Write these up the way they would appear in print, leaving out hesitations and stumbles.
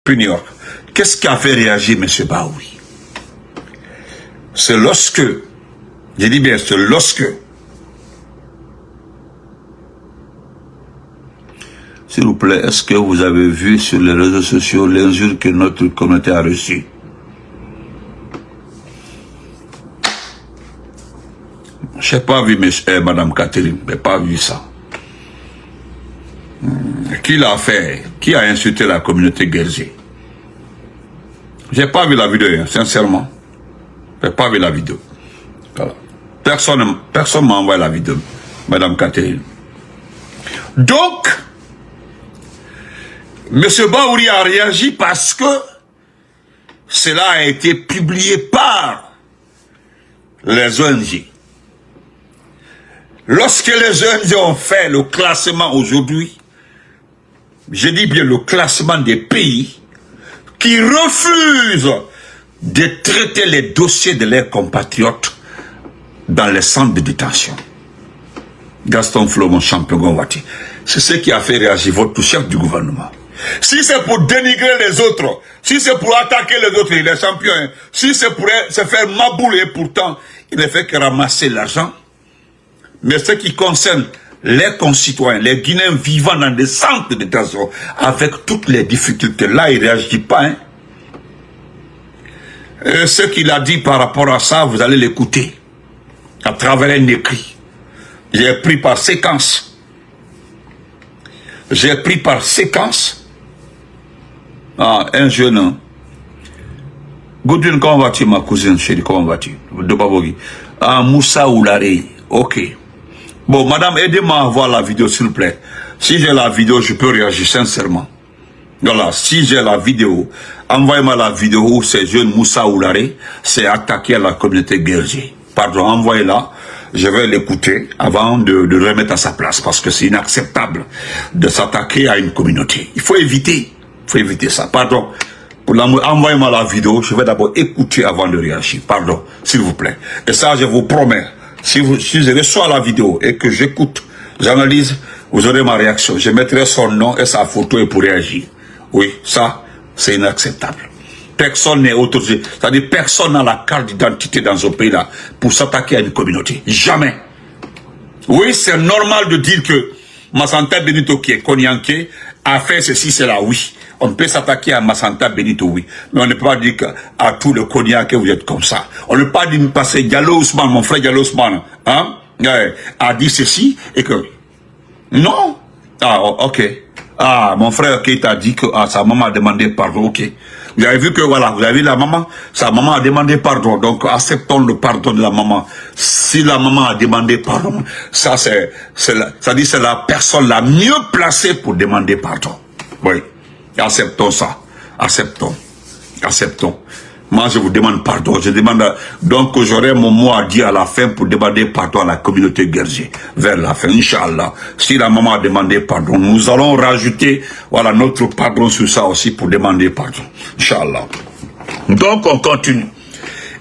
puis New York. Qu'est-ce qui a fait réagir M. Bahouri? C'est lorsque, je dis bien, c'est lorsque, s'il vous plaît, est-ce que vous avez vu sur les réseaux sociaux l'injure que notre communauté a reçue? Je n'ai pas vu Madame Catherine, je n'ai pas vu ça. Qui l'a fait? Qui a insulté la communauté Guerzier? Je n'ai pas vu la vidéo, sincèrement. Je n'ai pas vu la vidéo. Voilà. Personne m'a envoyé la vidéo, Madame Catherine. Donc, M. Bahouri a réagi parce que cela a été publié par les ONG. Lorsque les ONG ont fait le classement aujourd'hui, je dis bien le classement des pays qui refusent de traiter les dossiers de leurs compatriotes dans les centres de détention. Gaston Flo, mon champion Gonvati, c'est ce qui a fait réagir votre chef du gouvernement. Si c'est pour dénigrer les autres, si c'est pour attaquer les autres, les champions, si c'est pour se faire mabouler, pourtant, il ne fait que ramasser l'argent. Mais ce qui concerne les concitoyens, les Guinéens vivant dans des centres de détention, avec toutes les difficultés, là, il ne réagit pas. Hein. Et ce qu'il a dit par rapport à ça, vous allez l'écouter à travers un écrit. J'ai pris par séquence. J'ai pris par séquence. Ah, un jeune. Goudune, comment vas-tu, ma cousine chérie, comment vas-tu? De Babogi. Ah, Moussa Oulare. Ok. Bon, madame, aidez-moi à voir la vidéo, s'il vous plaît. Si j'ai la vidéo, je peux réagir sincèrement. Voilà, si j'ai la vidéo, envoyez-moi la vidéo où ces jeunes Moussa Oulare s'est attaqué à la communauté Guerzier. Pardon, envoyez-la. Je vais l'écouter avant de remettre à sa place parce que c'est inacceptable de s'attaquer à une communauté. Il faut éviter ça. Pardon. Envoyez-moi la vidéo. Je vais d'abord écouter avant de réagir. Pardon, s'il vous plaît. Et ça, je vous promets. Si je reçois la vidéo et que j'écoute, j'analyse, vous aurez ma réaction. Je mettrai son nom et sa photo et pour réagir. Oui, ça, c'est inacceptable. Personne n'est autorisé. C'est-à-dire, personne n'a la carte d'identité dans ce pays-là pour s'attaquer à une communauté. Jamais. Oui, c'est normal de dire que Massanta Benito, qui est Konyanké, a fait ceci, cela, oui. On peut s'attaquer à Massanta Benito, oui. Mais on ne peut pas dire qu'à tout le Konyanké, vous êtes comme ça. On ne peut pas dire, parce que Diallo Ousmane, mon frère Diallo Ousmane, hein, a dit ceci, et que... Non. Ah, ok. Ah, mon frère Keita a dit que sa maman a demandé pardon, ok. Vous avez vu que, voilà, vous avez vu la maman, sa maman a demandé pardon, donc acceptons le pardon de la maman. Si la maman a demandé pardon, ça c'est la personne la mieux placée pour demander pardon. Oui, acceptons ça, acceptons. Moi, je vous demande pardon. Je demande donc j'aurai mon mot à dire à la fin pour demander pardon à la communauté Guerzier. Vers la fin, Inch'Allah. Si la maman a demandé pardon, nous allons rajouter voilà, notre pardon sur ça aussi pour demander pardon. Inch'Allah. Donc, on continue.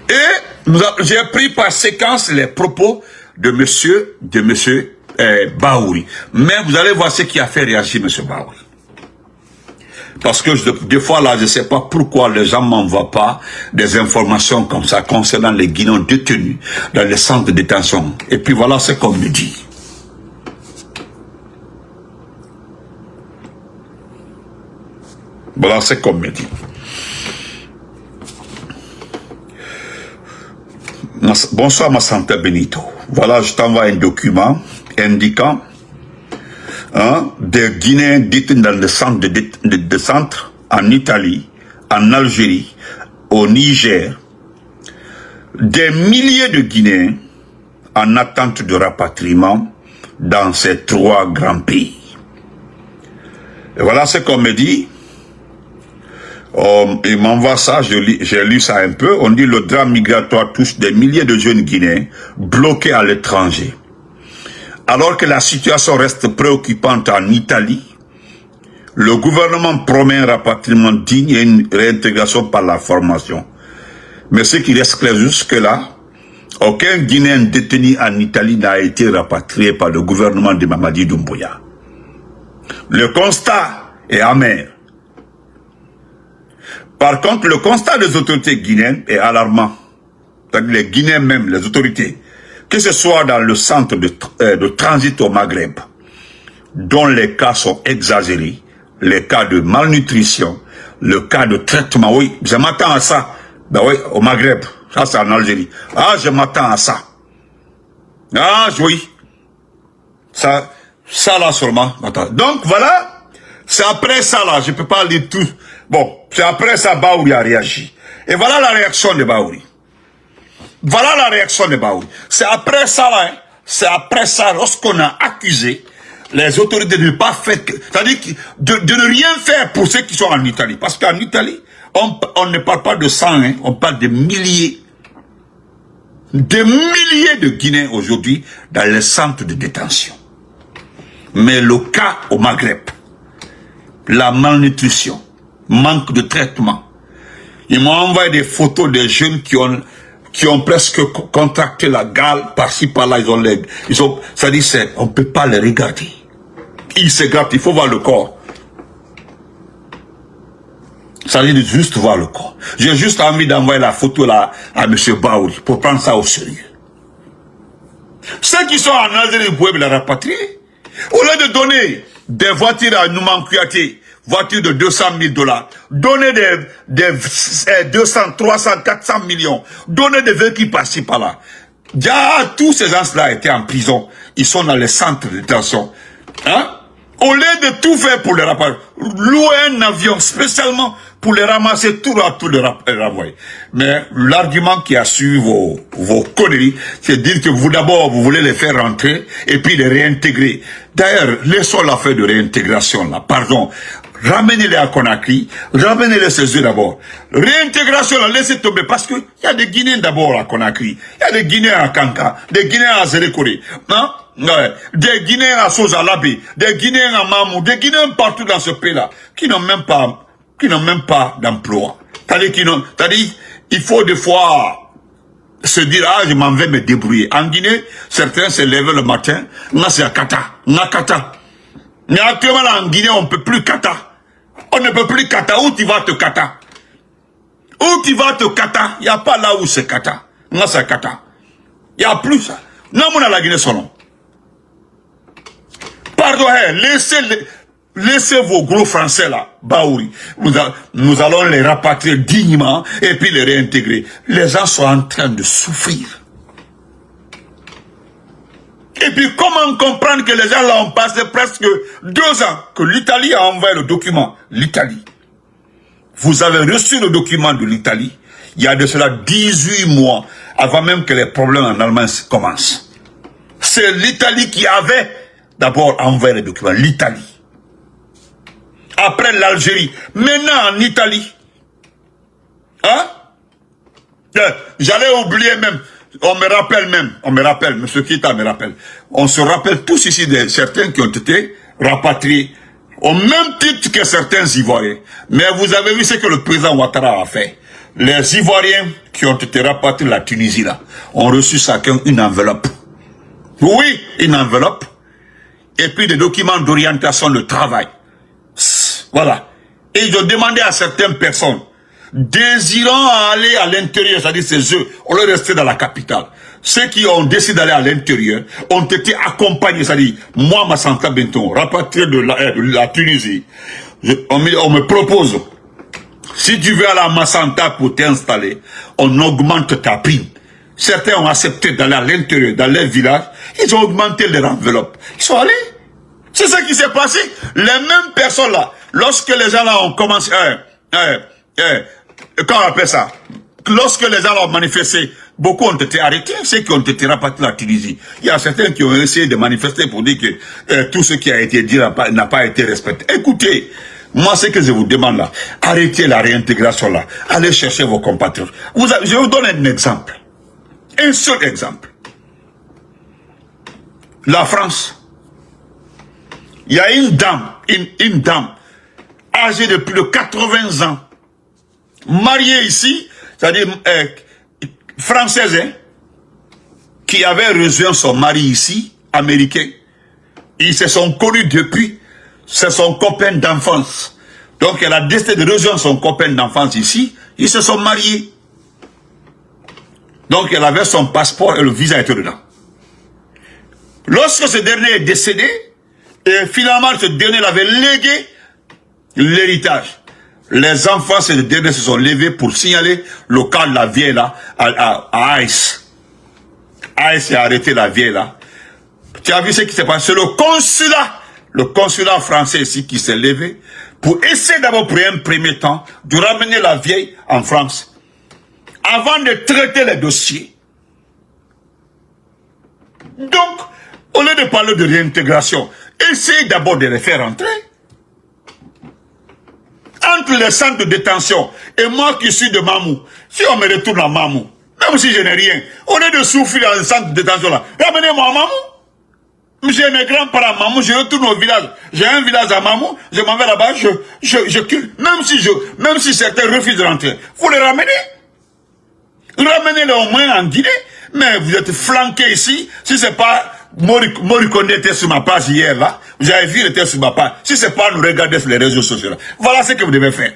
Et j'ai pris par séquence les propos de monsieur Bahouri. Mais vous allez voir ce qui a fait réagir monsieur Bahouri. Parce que des fois là, je ne sais pas pourquoi les gens ne m'envoient pas des informations comme ça concernant les Guinéens détenus dans les centres de détention. Et puis voilà ce qu'on me dit. Voilà ce qu'on me dit. Bonsoir Massanta Benito. Voilà, je t'envoie un document indiquant des Guinéens détenus dans des centres en Italie, en Algérie, au Niger, des milliers de Guinéens en attente de rapatriement dans ces trois grands pays. Et voilà ce qu'on me dit. Il m'envoie ça, j'ai lu ça un peu. On dit le drame migratoire touche des milliers de jeunes Guinéens bloqués à l'étranger. Alors que la situation reste préoccupante en Italie, le gouvernement promet un rapatriement digne et une réintégration par la formation. Mais ce qui reste clair jusque-là, aucun Guinéen détenu en Italie n'a été rapatrié par le gouvernement de Mamadi Doumbouya. Le constat est amer. Par contre, le constat des autorités guinéennes est alarmant. C'est-à-dire les Guinéens même, les autorités, que ce soit dans le centre de transit au Maghreb, dont les cas sont exagérés, les cas de malnutrition, le cas de traitement, oui, je m'attends à ça. Ben oui, au Maghreb, ça c'est en Algérie. Ah, je m'attends à ça. Ah, oui. Ça là seulement. Attends. Donc voilà, c'est après ça là, je peux pas lire tout. Bon, c'est après ça, Baouri a réagi. Et voilà la réaction de Baouri. Voilà la réaction de Baouri. C'est après ça là, c'est après ça, lorsqu'on a accusé les autorités de ne pas faire, c'est-à-dire de ne rien faire pour ceux qui sont en Italie. Parce qu'en Italie, on ne parle pas de 100, hein, on parle de milliers de Guinéens aujourd'hui dans les centres de détention. Mais le cas au Maghreb, la malnutrition, manque de traitement. Ils m'ont envoyé des photos des jeunes qui ont presque contracté la gale par-ci par-là. Ça dit, on ne peut pas les regarder. Ils se grattent, il faut voir le corps. Ça dit de juste voir le corps. J'ai juste envie d'envoyer la photo là à M. Baouri pour prendre ça au sérieux. Ceux qui sont en Algérie, vous pouvez les rapatrier. Au lieu de donner des voitures à Nouman Kouyaté, voitures de 200 000 $, donner des 200, 300, 400 millions, donner des véhicules par-ci par-là. Déjà, tous ces gens-là étaient en prison. Ils sont dans les centres de détention. Hein? Au lieu de tout faire pour les rapatrier, louer un avion spécialement pour les ramasser tout les renvoyer. Mais l'argument qui a suivi vos conneries, c'est de dire que vous d'abord, vous voulez les faire rentrer et puis les réintégrer. D'ailleurs, laissons l'affaire de réintégration là, pardon. Ramenez-les à Conakry, ramenez-les chez eux d'abord. Réintégration là, laissez tomber parce que il y a des Guinéens d'abord à Conakry, il y a des Guinéens à Kanka, des Guinéens à Zérékoré, hein? Ouais. Des Guinéens à Sozalabi, des Guinéens à Mamou, des Guinéens partout dans ce pays-là, qui n'ont même pas d'emploi. C'est-à-dire, il faut des fois se dire, ah, je m'en vais me débrouiller. En Guinée, certains se lèvent le matin, là c'est à Kata, Nakata. Mais actuellement, là, en Guinée, on ne peut plus Kata. On ne peut plus Kata. Où tu vas te Kata? Où tu vas te Kata? Il n'y a pas là où c'est Kata. Là c'est Kata. Il n'y a plus ça. Non, on a la Guinée solo. Pardon, laissez vos gros français là, Baouri. Nous allons les rapatrier dignement et puis les réintégrer. Les gens sont en train de souffrir. Et puis comment comprendre que les gens là ont passé presque 2 ans que l'Italie a envoyé le document. L'Italie. Vous avez reçu le document de l'Italie il y a de cela 18 mois avant même que les problèmes en Allemagne commencent. C'est l'Italie qui avait d'abord envoyé le document. L'Italie. Après l'Algérie. Maintenant en Italie. Hein? J'allais oublier même. On me rappelle, M. Kita me rappelle. On se rappelle tous ici de certains qui ont été rapatriés au même titre que certains Ivoiriens. Mais vous avez vu ce que le président Ouattara a fait. Les Ivoiriens qui ont été rapatriés de la Tunisie là, ont reçu chacun une enveloppe. Oui, une enveloppe. Et puis des documents d'orientation de travail. Voilà. Et ils ont demandé à certaines personnes désirant aller à l'intérieur, c'est-à-dire ces eux, on leur restait dans la capitale. Ceux qui ont décidé d'aller à l'intérieur ont été accompagnés, c'est-à-dire, moi, Massanta Benton, rapatrié de la Tunisie, on me propose, si tu veux aller à Massanta pour t'installer, on augmente ta prime. Certains ont accepté d'aller à l'intérieur, dans leur village, ils ont augmenté leur enveloppe. Ils sont allés. C'est ce qui s'est passé. Les mêmes personnes là, lorsque les gens là ont commencé, comment on appelle ça? Lorsque les gens ont manifesté, beaucoup ont été arrêtés, ceux qui ont été rapatriés de la Tunisie. Il y a certains qui ont essayé de manifester pour dire que tout ce qui a été dit n'a pas été respecté. Écoutez, moi ce que je vous demande là, arrêtez la réintégration là, allez chercher vos compatriotes. Je vous donne un exemple. Un seul exemple. La France. Il y a une dame âgée de plus de 80 ans, mariée ici, c'est-à-dire française, hein, qui avait rejoint son mari ici, américain. Ils se sont connus depuis, c'est son copain d'enfance. Donc elle a décidé de rejoindre son copain d'enfance ici. Ils se sont mariés. Donc elle avait son passeport et le visa était dedans. Lorsque ce dernier est décédé, et finalement ce dernier l'avait légué l'héritage. Les enfants, ces derniers se sont levés pour signaler le cas de la vieille là à Aïs. Aïs a arrêté la vieille là. Tu as vu ce qui s'est passé? C'est le consulat français ici qui s'est levé pour essayer d'abord pour un premier temps de ramener la vieille en France. Avant de traiter les dossiers. Donc, au lieu de parler de réintégration, essayez d'abord de les faire entrer. Entre les centres de détention et moi qui suis de Mamou, si on me retourne à Mamou, même si je n'ai rien, au lieu de souffrir dans le centre de détention là, ramenez-moi à Mamou. J'ai mes grands-parents à Mamou, je retourne au village. J'ai un village à Mamou, je m'en vais là-bas, je quitte. Même si certains refusent de rentrer, vous les ramenez. Ramenez-les au moins en Guinée, mais vous êtes flanqués ici, si c'est pas Morikone était sur ma page hier là, vous avez vu, il était sur ma page, si c'est pas nous regarder sur les réseaux sociaux là, voilà ce que vous devez faire.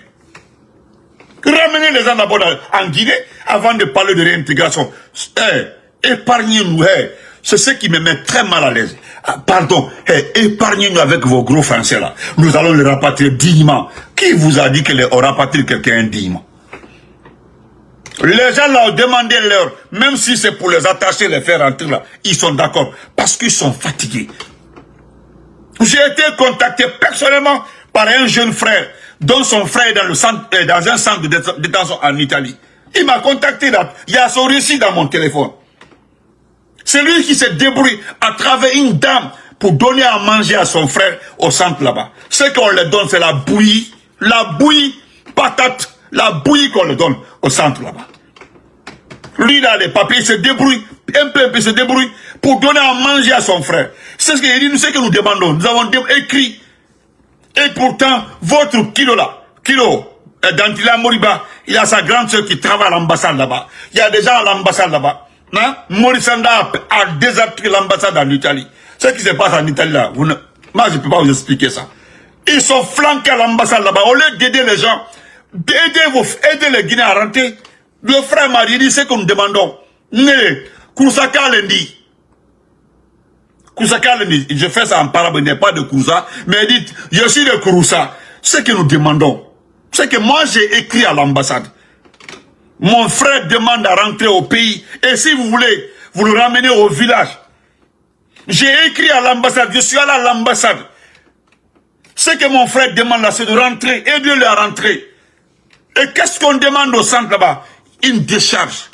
Ramenez les gens d'abord en Guinée, avant de parler de réintégration. Épargnez-nous, c'est ce qui me met très mal à l'aise. Pardon, épargnez-nous avec vos gros français là, nous allons les rapatrier dignement. Qui vous a dit qu'on rapatrie quelqu'un indignement? Les gens là ont demandé leur, même si c'est pour les attacher, les faire rentrer là, ils sont d'accord, parce qu'ils sont fatigués. J'ai été contacté personnellement par un jeune frère, dont son frère est dans un centre de détention en Italie. Il m'a contacté là, il y a son récit dans mon téléphone. C'est lui qui s'est débrouillé à travers une dame pour donner à manger à son frère au centre là-bas. Ce qu'on leur donne, c'est la bouillie patate, la bouillie qu'on leur donne au centre là-bas. Lui, là, les papiers, il se débrouille, un peu, il se débrouille pour donner à manger à son frère. C'est ce qu'il dit, nous, ce que nous demandons. Nous avons écrit. Et pourtant, votre kilo là, Dantila Moriba, il y a sa grande soeur qui travaille à l'ambassade là-bas. Il y a des gens à l'ambassade là-bas. Hein? Morissanda a déserté l'ambassade en Italie. Ce qui se passe en Italie là, moi, je ne peux pas vous expliquer ça. Ils sont flanqués à l'ambassade là-bas. Au lieu d'aider les gens, aider les Guinéens à rentrer. Le frère m'a dit ce que nous demandons. Koursaka Lendi. Koursaka Lendi. Je fais ça en parabe, il n'est pas de Kousa. Mais il dit, je suis de Kouroussa. Ce que nous demandons, c'est que moi j'ai écrit à l'ambassade. Mon frère demande à rentrer au pays. Et si vous voulez, vous le ramenez au village. J'ai écrit à l'ambassade. Je suis allé à l'ambassade. Ce que mon frère demande là, c'est de rentrer. Aidez-le à rentrer. Et qu'est-ce qu'on demande au centre là-bas? Une décharge.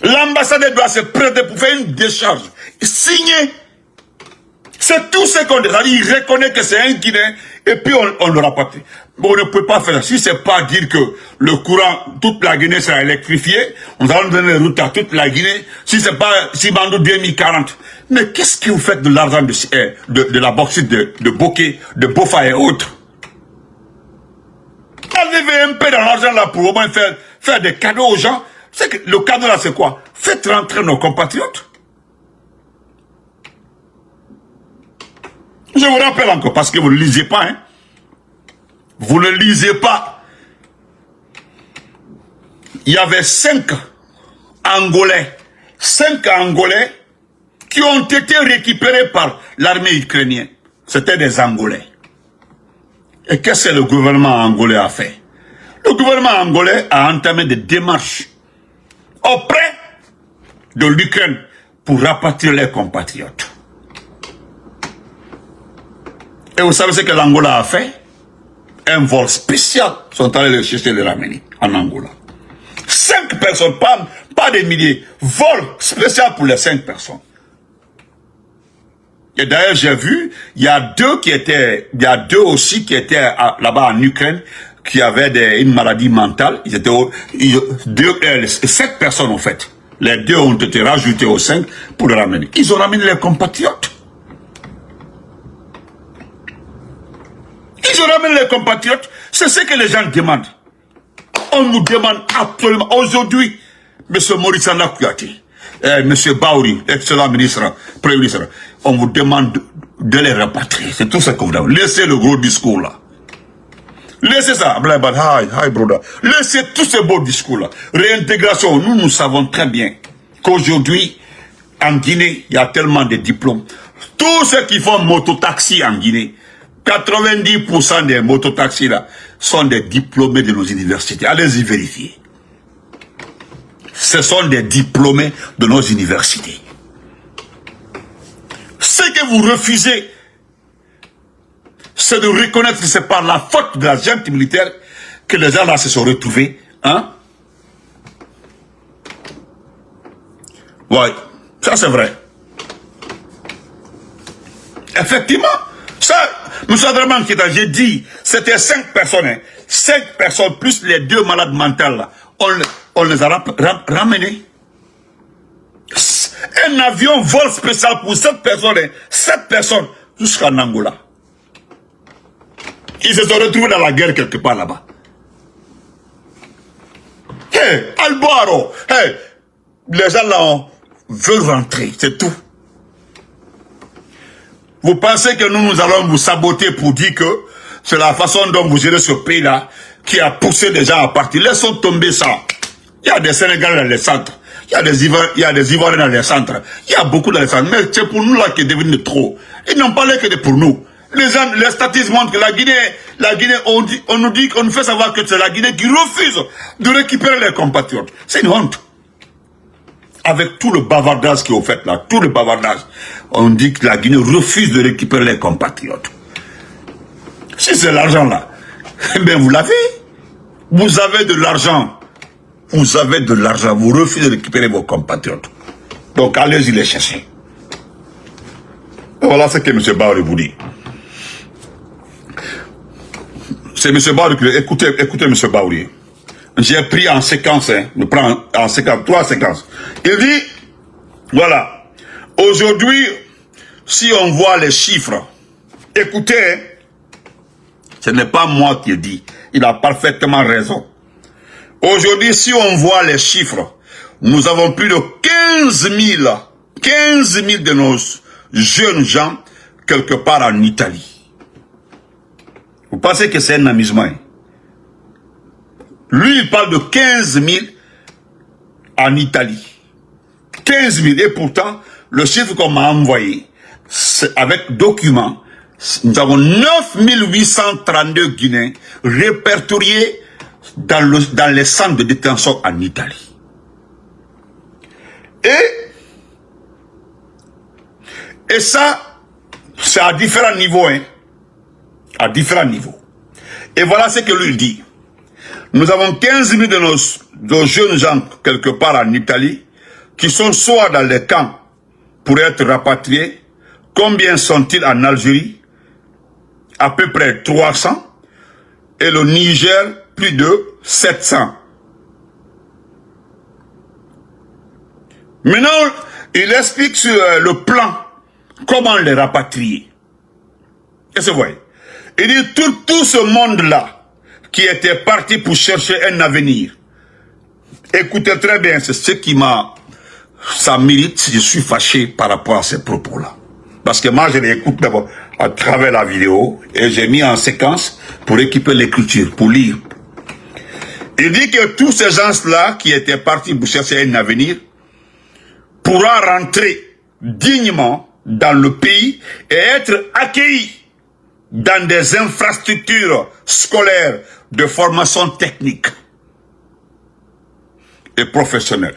L'ambassadeur doit se prêter pour faire une décharge. Signer. C'est tout ce qu'on dit. Il reconnaît que c'est un Guinéen et puis on le rapporte. Mais on ne peut pas faire ça. Si c'est pas dire que le courant, toute la Guinée sera électrifiée, nous allons donner les routes à toute la Guinée. Si c'est pas Sibandou 2040. Mais qu'est-ce que vous faites de l'argent de la bauxite de Bokeh, de Bofa et autres? Enlevez un peu dans l'argent là pour au moins faire des cadeaux aux gens. C'est que le cadeau là c'est quoi? Faites rentrer nos compatriotes. Je vous rappelle encore, parce que vous ne lisez pas, hein. Vous ne lisez pas. Il y avait 5 Angolais qui ont été récupérés par l'armée ukrainienne. C'était des Angolais. Et qu'est-ce que le gouvernement angolais a fait? Le gouvernement angolais a entamé des démarches auprès de l'Ukraine pour rapatrier les compatriotes. Et vous savez ce que l'Angola a fait? Un vol spécial sont allés les chercher, les ramener en Angola. 5 personnes, pas des milliers. Vol spécial pour les 5 personnes. Et d'ailleurs, j'ai vu, il y a deux aussi qui étaient là-bas en Ukraine, qui avaient une maladie mentale. Ils étaient 7 personnes en fait. Les 2 ont été rajoutés aux 5 pour les ramener. Ils ont ramené les compatriotes. Ils ont ramené les compatriotes. C'est ce que les gens demandent. On nous demande absolument aujourd'hui, M. Maurice Kouyaté, M. Baouri, excellent ministre, premier ministre, on vous demande de les rapatrier. C'est tout ce que vous avez. Laissez le gros discours là. Laissez ça. Hi, brother. Laissez tous ces beaux discours-là. Réintégration. Nous savons très bien qu'aujourd'hui, en Guinée, il y a tellement de diplômes. Tous ceux qui font mototaxi en Guinée, 90% des mototaxis là, sont des diplômés de nos universités. Allez-y vérifier. Ce sont des diplômés de nos universités. Ce que vous refusez, c'est de reconnaître que c'est par la faute de la junte militaire que les gens là se sont retrouvés. Hein? Ouais, ça c'est vrai. Effectivement, ça, M. Adraman Keita, j'ai dit, c'était 5 personnes. Hein, 5 personnes plus les 2 malades mentales là. On les a ramenés. Un avion vol spécial pour 7 personnes. Hein, 7 personnes jusqu'en Angola. Ils se sont retrouvés dans la guerre quelque part là-bas. Hey, Albaro, hey, les gens là veulent rentrer, c'est tout. Vous pensez que nous allons vous saboter pour dire que c'est la façon dont vous gérez ce pays-là qui a poussé les gens à partir. Laissons tomber ça. Il y a des Sénégalais dans les centres. Il y a des Ivoiriens dans les centres. Il y a beaucoup dans les centres. Mais c'est pour nous là qui est devenu trop. Ils n'ont pas l'air que pour nous. Les statistiques montrent que la Guinée, on nous dit, on nous fait savoir que c'est la Guinée qui refuse de récupérer les compatriotes. C'est une honte. Avec tout le bavardage qui est fait là, tout le bavardage, on dit que la Guinée refuse de récupérer les compatriotes. Si c'est l'argent là, eh bien vous l'avez. Vous avez de l'argent. Vous avez de l'argent. Vous refusez de récupérer vos compatriotes. Donc allez-y les chercher. Et voilà ce que M. Baouri vous dit. C'est M. Baouri qui... Écoutez M. Baouri. J'ai pris en séquence, hein, je prends en séquence, 3 séquences. Il dit, voilà, aujourd'hui, si on voit les chiffres, écoutez, ce n'est pas moi qui ai dit, il a parfaitement raison. Aujourd'hui, si on voit les chiffres, nous avons plus de 15 000 de nos jeunes gens quelque part en Italie. Vous pensez que c'est un amusement, hein? Lui, il parle de 15 000 en Italie. 15 000. Et pourtant, le chiffre qu'on m'a envoyé, avec documents, nous avons 9 832 Guinéens répertoriés dans les centres de détention en Italie. Et ça, c'est à différents niveaux. Hein, à différents niveaux. Et voilà ce que lui dit. Nous avons 15 000 de nos jeunes gens quelque part en Italie qui sont soit dans les camps pour être rapatriés. Combien sont-ils en Algérie? À peu près 300. Et le Niger, plus de 700. Maintenant, il explique sur le plan comment les rapatrier. Qu'est-ce que vous voyez? Il dit tout ce monde-là qui était parti pour chercher un avenir. Écoutez très bien, c'est ce qui m'a... Ça mérite, je suis fâché par rapport à ces propos-là. Parce que moi, je les écoute d'abord à travers la vidéo et j'ai mis en séquence pour équiper l'écriture, pour lire. Il dit que tous ces gens-là qui étaient partis pour chercher un avenir pourra rentrer dignement dans le pays et être accueillis dans des infrastructures scolaires de formation technique et professionnelle.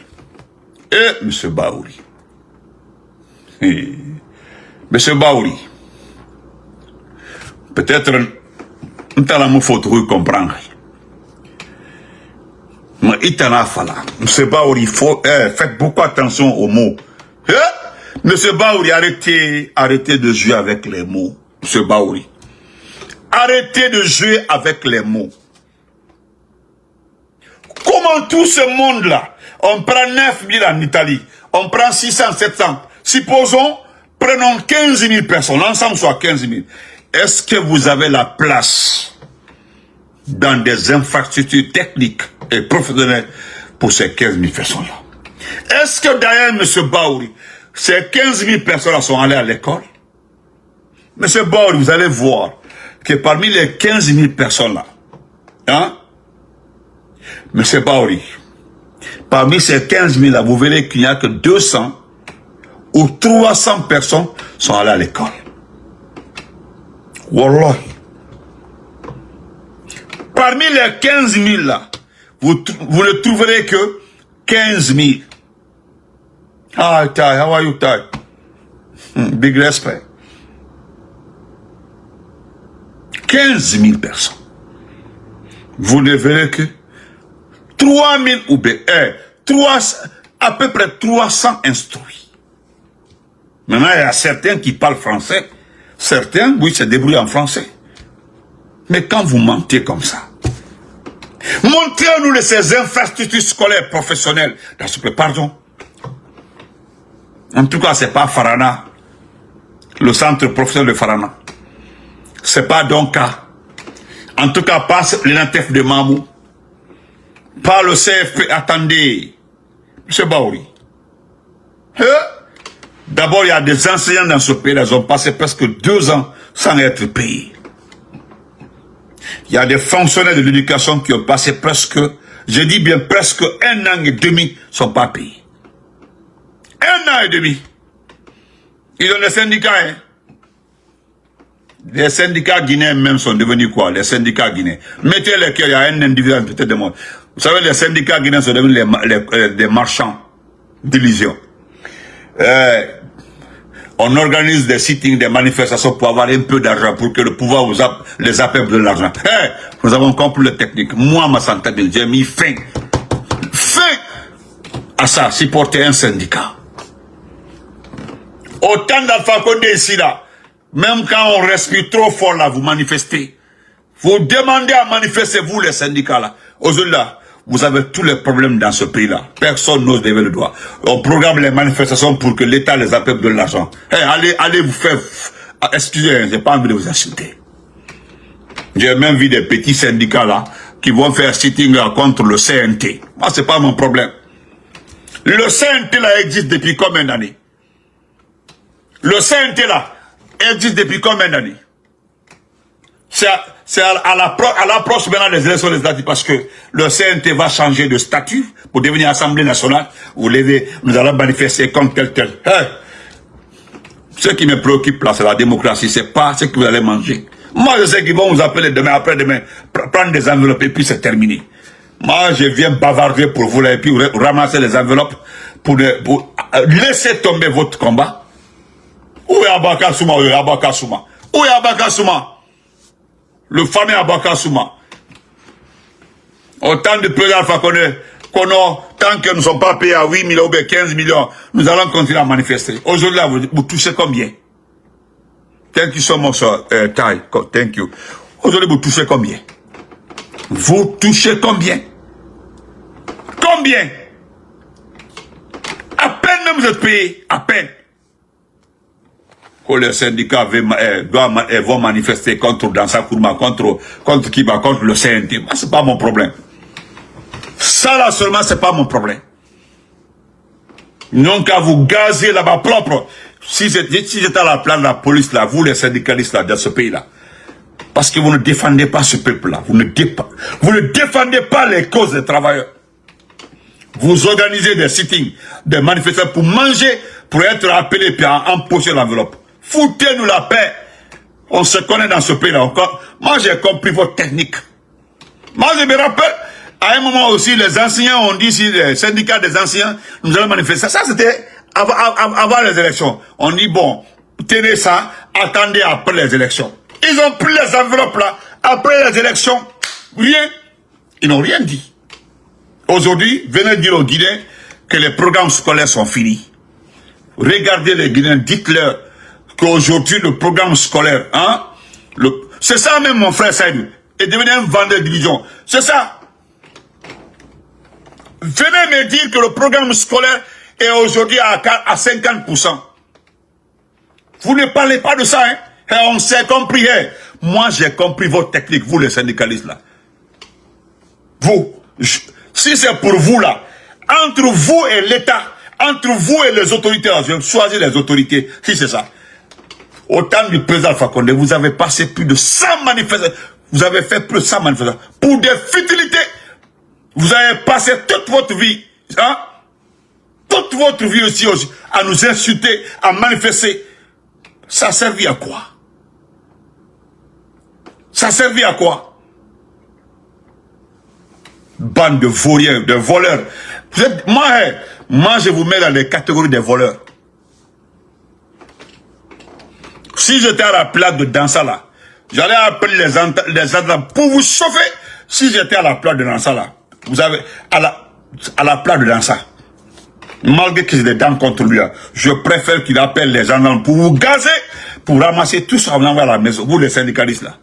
Et M. Baouri. M. Baouri. Peut-être, nous allons comprendre. Mais il t'en a fallu. M. Baouri, faites beaucoup attention aux mots. M. Baouri, arrêtez de jouer avec les mots. M. Baouri. Arrêtez de jouer avec les mots. Comment tout ce monde-là, on prend 9 000 en Italie, on prend 600, 700, supposons, prenons 15 000 personnes, l'ensemble soit 15 000. Est-ce que vous avez la place dans des infrastructures techniques et professionnelles pour ces 15 000 personnes-là? Est-ce que d'ailleurs, M. Baouri, ces 15 000 personnes-là sont allées à l'école? M. Baouri, vous allez voir que parmi les 15 000 personnes-là, Hein? M. Baori, parmi ces 15 000 là, vous verrez qu'il n'y a que 200 ou 300 personnes sont allées à l'école. Wallah. Parmi les 15 000 là, vous ne trouverez que 15 000. Hi, Ty, how are you, Ty? Big respect. 15 000 personnes. Vous ne verrez que 3 000 ou bien, à peu près 300 instruits. Maintenant, il y a certains qui parlent français. Certains, oui, se débrouillent en français. Mais quand vous mentez comme ça, montrez-nous ces infrastructures scolaires professionnelles dans ce pays. Pardon. En tout cas, c'est pas Farana, le centre professionnel de Farana. C'est pas Donka. En tout cas, pas l'INATEF de Mamou. Pas le CFP. Attendez. M. Baori. D'abord, il y a des enseignants dans ce pays. Ils ont passé presque 2 ans sans être payés. Il y a des fonctionnaires de l'éducation qui ont passé presque, je dis bien presque 1 an et demi, ne sont pas payés. 1 an et demi. Ils ont des syndicats, hein. Les syndicats guinéens même sont devenus quoi? Les syndicats guinéens. Mettez-les qu'il y a un individu peut-être de monde. Vous savez, les syndicats guinéens sont devenus des marchands d'illusions. On organise des sittings, des manifestations pour avoir un peu d'argent, pour que le pouvoir les appelle de l'argent. Nous avons compris la technique. Moi, ma santé, j'ai mis fin à ça, supporter un syndicat. Autant d'Alpha Condé ici, là, même quand on respire trop fort, là, vous manifestez. Vous demandez à manifester, vous, les syndicats, là. Aujourd'hui, là, vous avez tous les problèmes dans ce pays-là. Personne n'ose lever le doigt. On programme les manifestations pour que l'État les appelle de l'argent. Allez vous faire... Excusez, j'ai pas envie de vous insulter. J'ai même vu des petits syndicats, là, qui vont faire sitting contre le CNT. Moi, c'est pas mon problème. Le CNT, là, existe depuis combien d'années? Le CNT, là, existe depuis combien d'années? C'est à l'approche maintenant des élections législatives parce que le CNT va changer de statut pour devenir Assemblée nationale. Nous allons manifester comme tel. Ce qui me préoccupe là, c'est la démocratie. C'est pas ce que vous allez manger. Moi, je sais qu'ils vont vous appeler demain, après-demain, prendre des enveloppes et puis c'est terminé. Moi, je viens bavarder pour vous là, et puis ramasser les enveloppes pour laisser tomber votre combat. Où est Abaka Souma? Où est Abaka Souma? Où est Abaka Souma? Le fameux Abaka Souma. Autant de présidents Alpha Condé qu'on a, tant que nous ne sommes pas payés à 8 millions ou 15 millions, nous allons continuer à manifester. Aujourd'hui, vous touchez combien? Thank you so much, Ty. Thank you. Aujourd'hui, vous touchez combien? Vous touchez combien? Combien? À peine même vous êtes payé. À peine. Que les syndicats vont manifester contre Dansa Kourma, contre Kiba, contre le CNT. C'est pas mon problème. Ça là seulement, c'est pas mon problème. Non qu'à vous gazer là-bas propre. Si j'étais à la place de la police là, vous les syndicalistes là, dans ce pays-là, parce que vous ne défendez pas ce peuple-là, vous ne défendez pas les causes des travailleurs. Vous organisez des sittings, des manifestations pour manger, pour être appelé puis empocher l'enveloppe. Foutez-nous la paix. On se connaît dans ce pays-là encore. Moi, j'ai compris votre technique. Moi, je me rappelle, à un moment aussi, les enseignants ont dit, si les syndicats des enseignants, nous allons manifester. Ça, c'était avant les élections. On dit, bon, tenez ça, attendez après les élections. Ils ont pris les enveloppes là, après les élections, rien. Ils n'ont rien dit. Aujourd'hui, venez dire aux Guinéens que les programmes scolaires sont finis. Regardez les Guinéens, dites-leur qu'aujourd'hui, le programme scolaire, hein, c'est ça même, mon frère Saïdou, est devenu un vendeur de division. C'est ça. Venez me dire que le programme scolaire est aujourd'hui à 50%. Vous ne parlez pas de ça, hein. Et on s'est compris, hein. Moi, j'ai compris votre technique, vous les syndicalistes, là. Vous, si c'est pour vous, là, entre vous et l'État, entre vous et les autorités, je vais choisir les autorités, si c'est ça. Au temps du président Alpha Condé, vous avez passé plus de 100 manifestations. Vous avez fait plus ça, manifestation. Pour des futilités, vous avez passé toute votre vie, hein? Toute votre vie aussi, à nous insulter, à manifester. Ça a servi à quoi? Ça a servi à quoi? Bande de vauriens, de voleurs. Vous êtes, moi, je vous mets dans les catégories des voleurs. Si j'étais à la place de Dansala, j'allais appeler les gens pour vous chauffer. Si j'étais à la place de Dansala, vous avez, à la place de Dansala, malgré que j'ai des dents contre lui, je préfère qu'il appelle les gens pour vous gazer, pour ramasser tout ça, on envoie à la maison. Vous, les syndicalistes, là.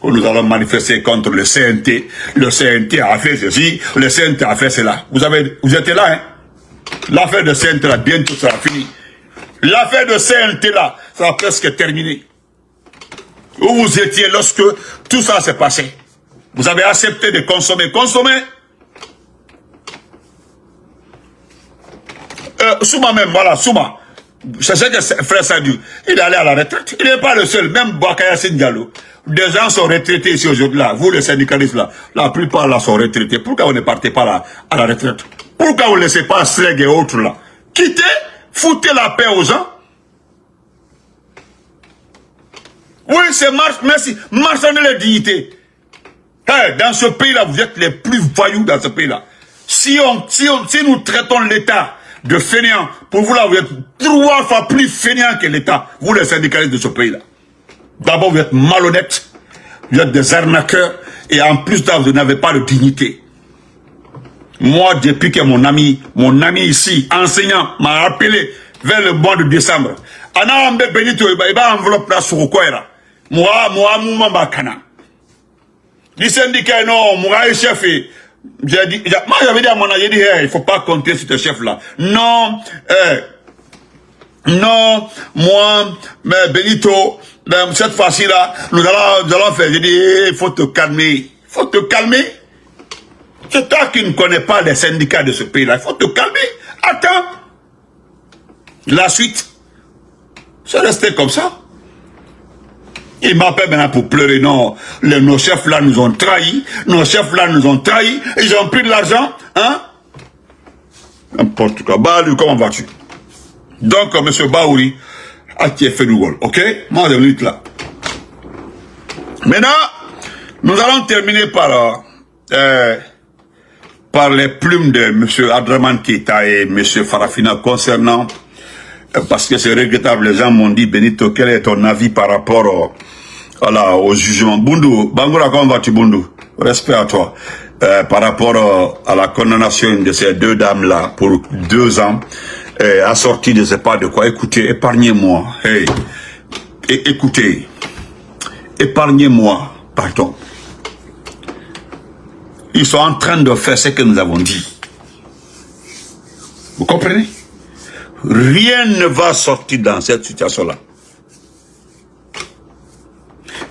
Nous allons manifester contre le CNT. Le CNT a fait ceci, le CNT a fait cela. Vous étiez là, hein? L'affaire de CNT, là, bientôt, ça a fini. L'affaire de CNT, là, ça a presque terminé. Où vous étiez lorsque tout ça s'est passé? Vous avez accepté de consommer. Souma même, voilà, Souma. C'est ce que frère Sadou, il est allé à la retraite. Il n'est pas le seul, même Bakaya Diallo. Des gens sont retraités ici aujourd'hui, là. Vous, les syndicalistes, là, la plupart, là, sont retraités. Pourquoi vous ne partez pas là, à la retraite? Pourquoi vous ne laissez pas Sleg et autres, là? Quittez, foutez la paix aux gens. Oui, c'est merci, marchandez les dignités. Hey, dans ce pays-là, vous êtes les plus voyous dans ce pays-là. Si nous traitons l'État de fainéant, pour vous là, vous êtes 3 fois plus fainéant que l'État, vous les syndicalistes de ce pays-là. D'abord, vous êtes malhonnêtes, vous êtes des arnaqueurs, et en plus là, vous n'avez pas de dignité. Moi, depuis que mon ami ici, enseignant, m'a appelé vers le mois de décembre, Ana Ambe Benito, il va enveloppe là sur quoi là. Moi, Kana. Les syndicats, non, moi, chef, j'ai dit, moi, j'avais dit à mon ami, j'ai dit, hey, il faut pas compter sur ce chef-là. Non, non, moi, mais Benito, cette fois-ci-là, nous allons faire, j'ai dit, il faut te calmer. Il faut te calmer. C'est toi qui ne connais pas les syndicats de ce pays-là. Il faut te calmer. Attends. La suite, c'est resté comme ça. Il m'appelle maintenant pour pleurer. Non, nos chefs là nous ont trahis. Nos chefs là nous ont trahis. Ils ont pris de l'argent. Hein? N'importe quoi. Baouri, comment vas-tu? Donc, M. Baouri, tu es fait du gol. Ok? Moi, je vais là. Maintenant, nous allons terminer par les plumes de M. Adraman Keita et M. Farafina concernant, parce que c'est regrettable, les gens m'ont dit, Benito, quel est ton avis par rapport au jugement? Bundu, Bangoura, comment vas-tu, Bundu? Respect à toi. Par rapport à la condamnation de ces 2 dames-là pour 2 ans, assorties de je sais pas de quoi. Écoutez, épargnez-moi. Hey, écoutez, épargnez-moi, pardon. Ils sont en train de faire ce que nous avons dit. Vous comprenez? Rien ne va sortir dans cette situation-là.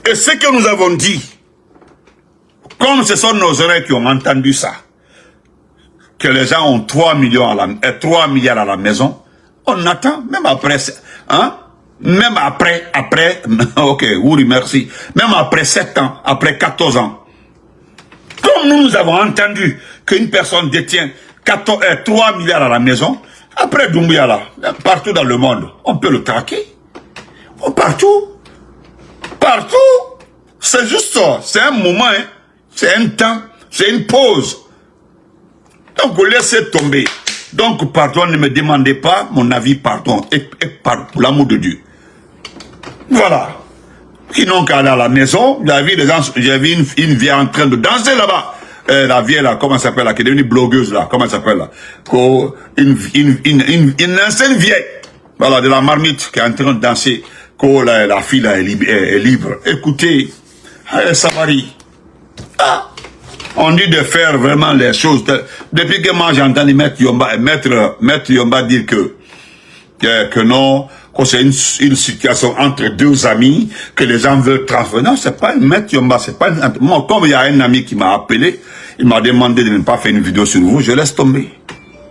Et ce que nous avons dit, comme ce sont nos oreilles qui ont entendu ça, que les gens ont 3 milliards à la maison, on attend, même après, hein? Même après, ok, oui, merci. Même après 7 ans, après 14 ans. Comme nous avons entendu qu'une personne détient 3 milliards à la maison, après Doumbouya là, partout dans le monde, on peut le traquer. Partout. Partout. C'est juste ça. C'est un moment, hein. C'est un temps. C'est une pause. Donc, laissez tomber. Donc, pardon, ne me demandez pas mon avis, pardon. Et pour l'amour de Dieu. Voilà. Qui n'ont qu'à aller à la maison, j'ai vu une vieille en train de danser là-bas. La vieille là, comment elle s'appelle là, qui est devenue blogueuse là, comment elle s'appelle là? Une ancienne vieille, voilà, de la marmite, qui est en train de danser, la fille là est libre. Écoutez, Savary, on dit de faire vraiment les choses. Depuis que moi j'ai entendu Maître Yomba dire que non, que c'est une situation entre 2 amis, que les gens veulent transférer. Non, c'est pas une Maître Yomba, c'est pas une... Moi, comme il y a un ami qui m'a appelé, il m'a demandé de ne pas faire une vidéo sur vous, je laisse tomber.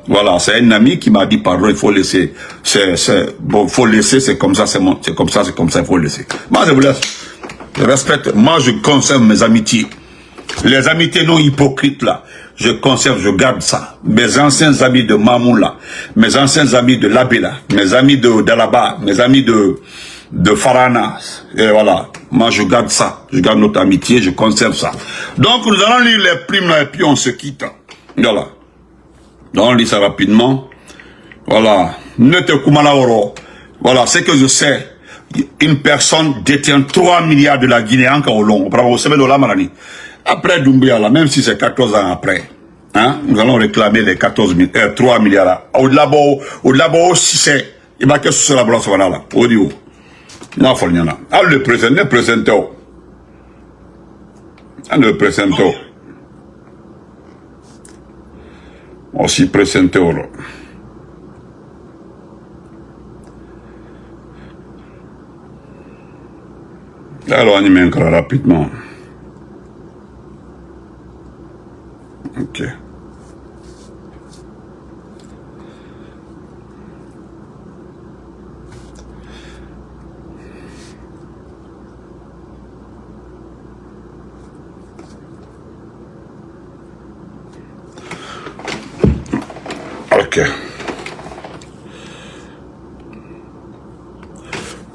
Voilà, c'est un ami qui m'a dit, pardon, il faut laisser. Bon, faut laisser, c'est comme ça, il faut laisser. Moi, je vous laisse. Je respecte. Moi, je conserve mes amitiés. Les amitiés non hypocrites, là. Je conserve, je garde ça. Mes anciens amis de Mamoun, là. Mes anciens amis de Labela. Mes amis de Dalaba. Mes amis de Farana. Et voilà. Moi, je garde ça. Je garde notre amitié, je conserve ça. Donc, nous allons lire les primes, là, et puis on se quitte. Voilà. Donc, on lit ça rapidement. Voilà. Nete Kumala Oro. Voilà, c'est que je sais. Une personne détient 3 milliards de la Guinée encore au long. Après Doumbouya, là, même si c'est 14 ans après, hein, nous allons réclamer les 3 milliards là. Au-delà, si c'est, il va que ce soit la brosse, voilà, là. Au niveau. Non, faut le dire, là. Ah, le président, le président. Aussi président, là. Alors, on y met encore rapidement. Ok. Ok.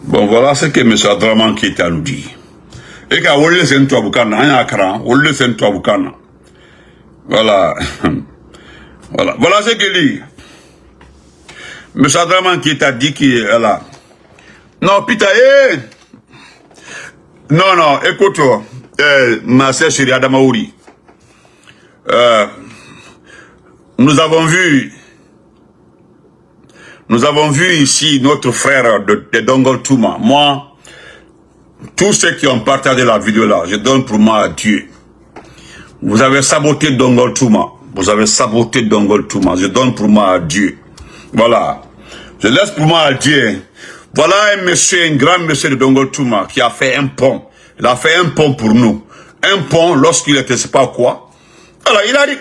Bon, voilà ce que M. Adraman Keita nous dit. Et qu'à Wole Sento Aboukana, un akran, Wole Sento Aboukana. Voilà. Voilà. Voilà ce qu'il dit. M. Adraman Keita dit qu'il est là. Non, Pita, non, écoute, ma sœur chérie Adamaouri. Nous avons vu ici notre frère de Dongol Touma. Moi, tous ceux qui ont partagé la vidéo là, je donne pour moi à Dieu. Vous avez saboté Dongol Touma. Vous avez saboté Dongol Touma. Je donne pour moi à Dieu. Voilà. Je laisse pour moi à Dieu. Voilà un grand monsieur de Dongol Touma qui a fait un pont. Il a fait un pont pour nous. Un pont lorsqu'il était, c'est pas quoi. Voilà, il a dit,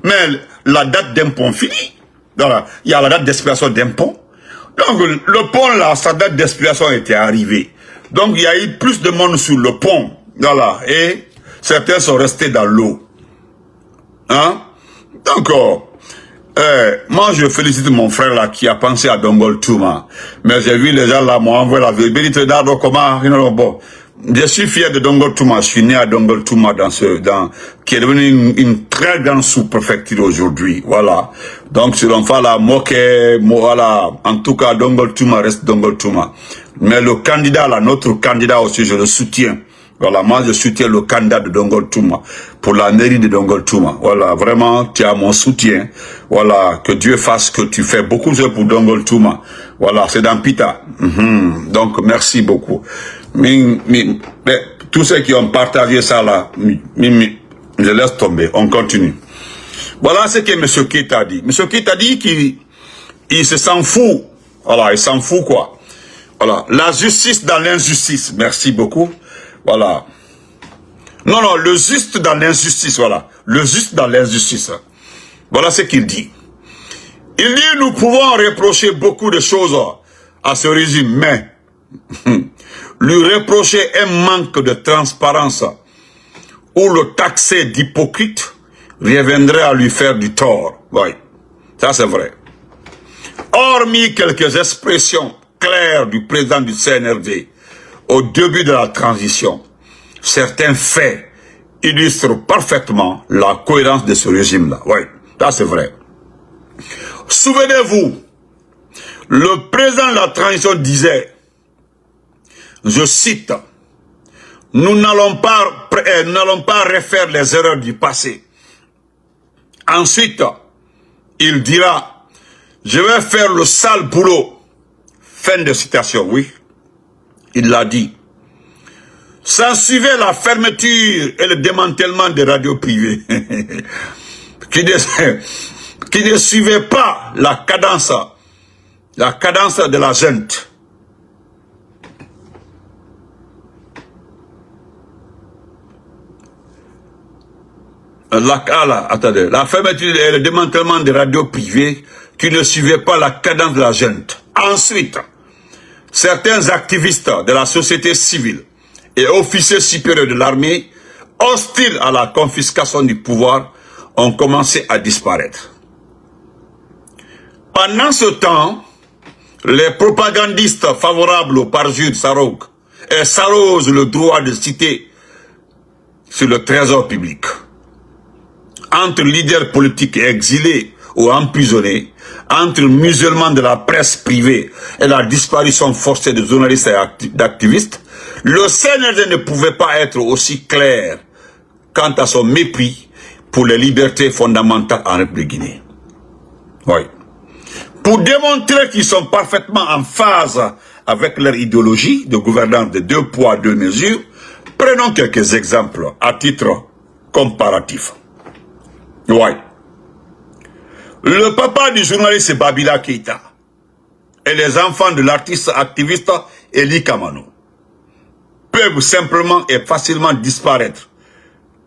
mais la date d'un pont finie. Voilà, il y a la date d'expiration d'un pont. Donc, le pont là, sa date d'expiration était arrivée. Donc, il y a eu plus de monde sur le pont. Voilà, et certains sont restés dans l'eau. Hein? Donc, moi, je félicite mon frère là qui a pensé à Dongol Touma. Mais j'ai vu les gens là, m'ont envoyé la vidéo. Bon, je suis fier de Dongol Touma. Je suis né à Dongol Touma qui est devenu une très grande sous-préfecture aujourd'hui. Voilà. Donc, sur l'enfant là, voilà. En tout cas, Dongol Touma reste Dongol Touma. Mais le candidat là, notre candidat aussi, je le soutiens. Voilà, moi je soutiens le candidat de Dongol Touma pour la mairie de Dongol Touma. Voilà, vraiment, tu as mon soutien. Voilà, que Dieu fasse que tu fais beaucoup de choses pour Dongol Touma. Voilà, c'est dans Pita. Donc, merci beaucoup. Mais, tous ceux qui ont partagé ça là, je laisse tomber, on continue. Voilà ce que M. Keita a dit. M. Keita a dit qu'il s'en fout. Voilà, il s'en fout quoi. Voilà, la justice dans l'injustice. Merci beaucoup. Voilà. Non, le juste dans l'injustice, voilà. Le juste dans l'injustice. Voilà ce qu'il dit. Il dit, nous pouvons reprocher beaucoup de choses à ce régime, mais lui reprocher un manque de transparence ou le taxer d'hypocrite reviendrait à lui faire du tort. Oui, ça c'est vrai. Hormis quelques expressions claires du président du CNRD, au début de la transition, certains faits illustrent parfaitement la cohérence de ce régime-là. Oui, ça c'est vrai. Souvenez-vous, le président de la transition disait, je cite, nous n'allons pas refaire les erreurs du passé. Ensuite, il dira, je vais faire le sale boulot. Fin de citation, oui. Il l'a dit. S'ensuivait la fermeture et le démantèlement des radios privées qui ne suivaient pas la cadence de la junte. La fermeture et le démantèlement des radios privées qui ne suivaient pas la cadence de la junte. Ensuite, certains activistes de la société civile et officiers supérieurs de l'armée, hostiles à la confiscation du pouvoir, ont commencé à disparaître. Pendant ce temps, les propagandistes favorables au parjure Sarok s'arrosent le droit de citer sur le trésor public. Entre leaders politiques exilés ou emprisonnés, entre musulmans de la presse privée et la disparition forcée de journalistes et d'activistes, le CNRD ne pouvait pas être aussi clair quant à son mépris pour les libertés fondamentales en République Guinée. Oui. Pour démontrer qu'ils sont parfaitement en phase avec leur idéologie de gouvernance de 2 poids, 2 mesures, prenons quelques exemples à titre comparatif. Ouais. Le papa du journaliste Babila Keïta et les enfants de l'artiste activiste Eli Kamano peuvent simplement et facilement disparaître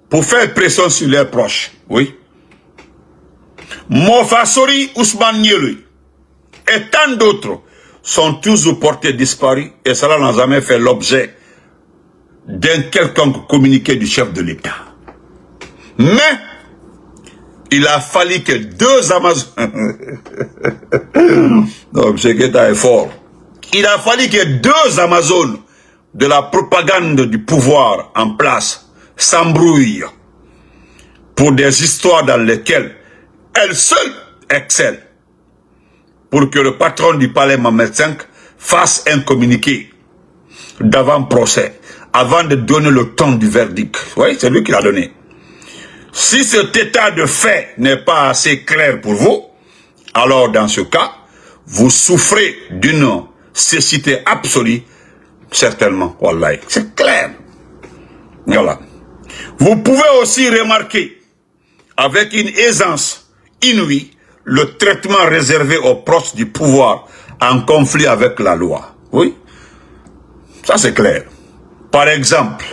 pour faire pression sur leurs proches. Oui. Mofasori Ousmane Nielui et tant d'autres sont toujours portés disparus et cela n'a jamais fait l'objet d'un quelconque communiqué du chef de l'État. Mais il a fallu que 2 Amazones... Donc, M. Keïta est fort. Il a fallu que 2 Amazones de la propagande du pouvoir en place s'embrouillent pour des histoires dans lesquelles elles seules excellent, pour que le patron du palais Mohamed V fasse un communiqué d'avant-procès, avant de donner le ton du verdict. Oui, c'est lui qui l'a donné. Si cet état de fait n'est pas assez clair pour vous, alors dans ce cas, vous souffrez d'une cécité absolue, certainement. Wallahi, c'est clair. Voilà. Vous pouvez aussi remarquer, avec une aisance inouïe, le traitement réservé aux proches du pouvoir en conflit avec la loi. Oui, ça c'est clair. Par exemple,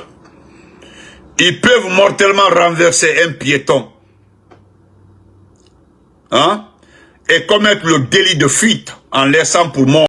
ils peuvent mortellement renverser un piéton, hein, et commettre le délit de fuite en laissant pour mort